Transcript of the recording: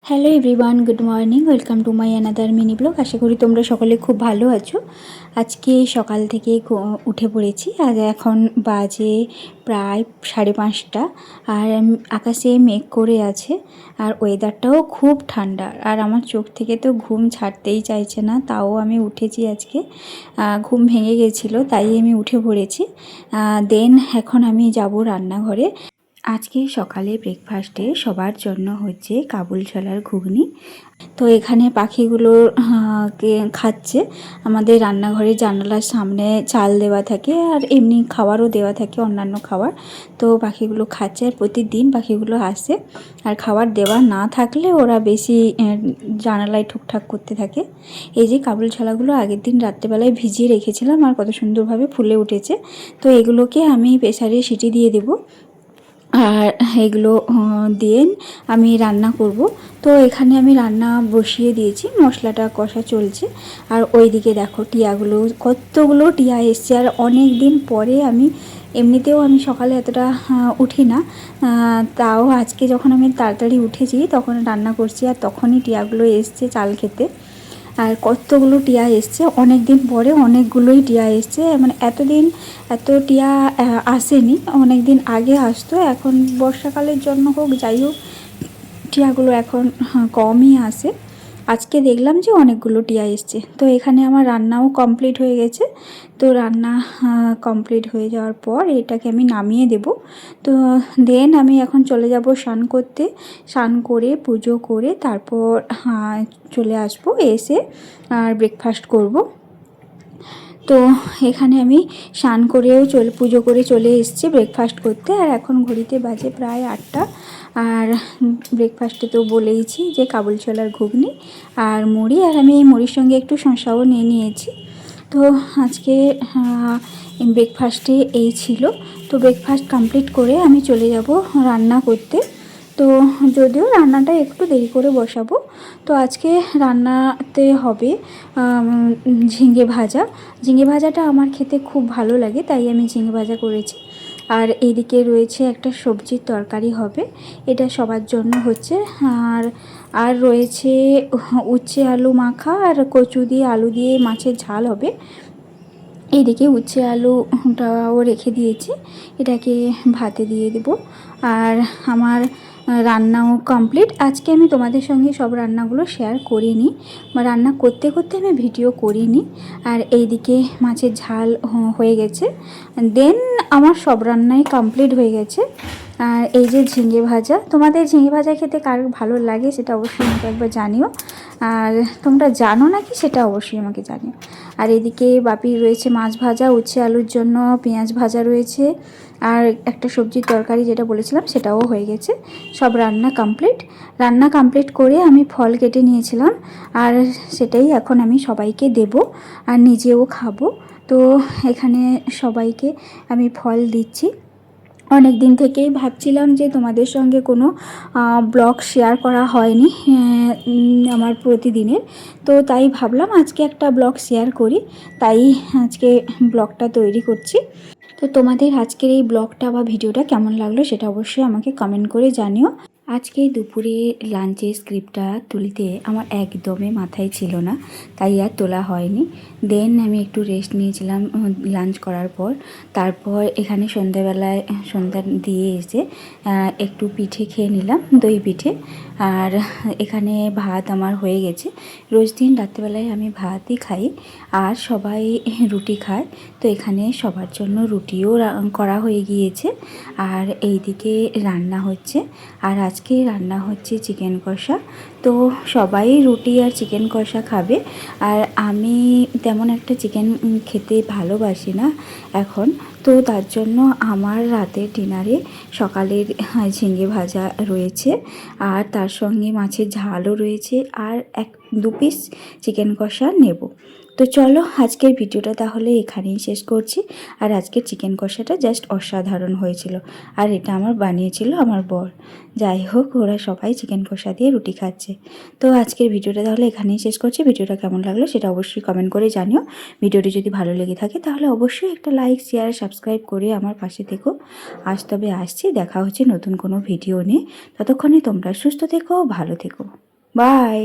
Hello everyone, good morning. Welcome to my another mini blog. আশা করি তোমরা সকলে খুব ভালো আছো। আজকে সকাল থেকে উঠে পড়েছি। আর এখন বাজে প্রায় 5:30, আর আকাশে মেঘ করে আছে, আর ওয়েদারটাও খুব ঠান্ডা। আর আমার চোখ থেকে তো ঘুম ছাড়তেই চাইছে না, তাও আমি উঠেছি আজকে। ঘুম ভেঙে গেছিলো, তাই আমি উঠে পড়েছি। দেন এখন আমি যাব রান্নাঘরে। আজকে সকালে ব্রেকফাস্টে সবার জন্য হচ্ছে কাবুল ছোলার ঘুগনি। তো এখানে পাখিগুলো খাচ্ছে। আমাদের রান্নাঘরে জানালার সামনে চাল দেওয়া থাকে, আর এমনি খাবারও দেওয়া থাকে, অন্যান্য খাবার। তো পাখিগুলো খাচ্ছে, আর প্রতিদিন পাখিগুলো আসে। আর খাবার দেওয়া না থাকলে ওরা বেশি জানালায় ঠুকঠাক করতে থাকে। এই যে কাবুল ছোলাগুলো আগের দিন রাত্রেবেলায় ভিজিয়ে রেখেছিলাম, আর কত সুন্দরভাবে ফুলে উঠেছে। তো এগুলোকে আমি প্রেসারে সিটি দিয়ে দেবো, আর এগুলো দিয়ে আমি রান্না করব। তো এখানে আমি রান্না বসিয়ে দিয়েছি, মশলাটা কষা চলছে। আর ওইদিকে দেখো টিয়াগুলো, কতগুলো টিয়া এসছে। আর অনেক দিন পরে এমনিতেও আমি সকালে এতটা উঠি না, তাও আজকে যখন আমি তাড়াতাড়ি উঠেছি তখন রান্না করছি, আর তখনই টিয়াগুলো এসছে চাল খেতে। আর কতগুলো টিয়া এসছে, অনেক দিন পরে অনেকগুলোই টিয়া এসছে। মানে এতদিন এত টিয়া আসেনি, অনেক দিন আগে আসতো। এখন বর্ষাকালের জন্য হোক যাই হোক, টিয়াগুলো এখন কমই আসে। আজকে দেখলাম যে অনেকগুলো টিয়া এসছে। তো এখানে আমার রান্নাও কমপ্লিট হয়ে গেছে। তো রান্না কমপ্লিট হয়ে যাওয়ার পর এটাকে আমি নামিয়ে দেব। তো দেন আমি এখন চলে যাব স্নান করতে। স্নান করে পুজো করে তারপর চলে আসবো, এসে আর ব্রেকফাস্ট করব। তো এখানে আমি স্নান করেও পুজো করে চলে এসেছি ব্রেকফাস্ট করতে। আর এখন ঘড়িতে বাজে প্রায় 8টা। আর ব্রেকফাস্টে তো বলেইছি যে কাবুল ছোলার ঘুগনি আর মুড়ি, আর আমি এই মুড়ির সঙ্গে একটু শসাও নিয়ে নিয়েছি। তো আজকে ব্রেকফাস্টে এই ছিল। তো ব্রেকফাস্ট কমপ্লিট করে আমি চলে যাব রান্না করতে। তো যদিও রান্নাটা একটু দেরি করে বসাবো। তো আজকে রান্নাতে হবে ঝিঙে ভাজা। ঝিঙে ভাজাটা আমার খেতে খুব ভালো লাগে, তাই আমি ঝিঙে ভাজা করেছি। আর এইদিকে রয়েছে একটা সবজির তরকারি হবে, এটা সবার জন্য হচ্ছে। আর আর রয়েছে উচ্ছে আলু মাখা, আর কচু দিয়ে আলু দিয়ে মাছের ঝাল হবে। এইদিকে উচ্ছে আলুটাও রেখে দিয়েছি, এটাকে ভাতে দিয়ে দেব। আর আমার রান্নাও কমপ্লিট। আজকে আমি তোমাদের সঙ্গে সব রান্নাগুলো শেয়ার করিনি, বা রান্না করতে করতে আমি ভিডিও করিনি। আর এইদিকে মাছের ঝাল হয়ে গেছে। দেন আমার সব রান্নাই কমপ্লিট হয়ে গেছে। আর এই যে ঝিঙে ভাজা, তোমাদের ঝিঙে ভাজা খেতে কার ভালো লাগে সেটা অবশ্যই আমাকে একবার জানিও। আর তোমরা জানো নাকি সেটা অবশ্যই আমাকে জানিও। আর এদিকে বাপির রয়েছে মাছ ভাজা, উচ্ছে আলুর জন্য পেঁয়াজ ভাজা রয়েছে, আর একটা সবজির তরকারি যেটা বলেছিলাম সেটাও হয়ে গেছে। সব রান্না কমপ্লিট। রান্না কমপ্লিট করে আমি ফল কেটে নিয়েছিলাম, আর সেটাই এখন আমি সবাইকে দেব আর নিজেও খাবো। তো এখানে সবাইকে আমি ফল দিচ্ছি। অনেক দিন থেকেই ভাবছিলাম যে তোমাদের সঙ্গে কোনো ব্লগ শেয়ার করা হয়নি আমার প্রতিদিনের। তো তাই ভাবলাম আজকে একটা ব্লগ শেয়ার করি, তাই আজকে ব্লগটা তৈরি করছি। তো তোমাদের আজকের এই ব্লগটা বা ভিডিওটা কেমন লাগলো সেটা অবশ্যই আমাকে কমেন্ট করে জানিও। আজকে দুপুরে লাঞ্চের স্ক্রিপ্টটা তুলতে আমার একদমই মাথায় ছিল না, তাই আর তোলা হয়নি। দেন আমি একটু রেস্ট নিয়েছিলাম লাঞ্চ করার পর। তারপর এখানে সন্ধ্যাবেলায় সন্ধ্যা দিয়ে এসে একটু পিঠে খেয়ে নিলাম, দই পিঠে। আর এখানে ভাত আমার হয়ে গেছে। রোজ দিন রাত্রেবেলায় আমি ভাতই খাই, আর সবাই রুটি খায়। তো এখানে সবার জন্য রুটিও করা হয়ে গিয়েছে। আর এইদিকে রান্না হচ্ছে, আর আজকে রান্না হচ্ছে চিকেন কষা। তো সবাই রুটি আর চিকেন কষা খাবে, আর আমি তেমন একটা চিকেন খেতে ভালোবাসি না এখন। তো তার জন্য আমার রাতের ডিনারে সকালের ঝিঙে ভাজা রয়েছে, আর তার সঙ্গে মাছের ঝালও রয়েছে, আর 1-2 পিস চিকেন কষা নেব। তো চলো আজকের ভিডিওটা তাহলে এখানেই শেষ করছি। আর আজকের চিকেন কষাটা জাস্ট অসাধারণ হয়েছিল, আর এটা আমার বানিয়েছিল আমার বর। যাই হোক, ওরা সবাই চিকেন কষা দিয়ে রুটি খাচ্ছে। তো আজকের ভিডিওটা তাহলে এখানেই শেষ করছি। ভিডিওটা কেমন লাগলো সেটা অবশ্যই কমেন্ট করে জানিও। ভিডিওটি যদি ভালো লেগে থাকে তাহলে অবশ্যই একটা লাইক, শেয়ার, সাবস্ক্রাইব করে আমার পাশে থেকো। আজ তবে আসছি, দেখা হচ্ছে নতুন কোনো ভিডিও নিয়ে। ততক্ষণে তোমরা সুস্থ থেকো, ভালো থেকো। বাই।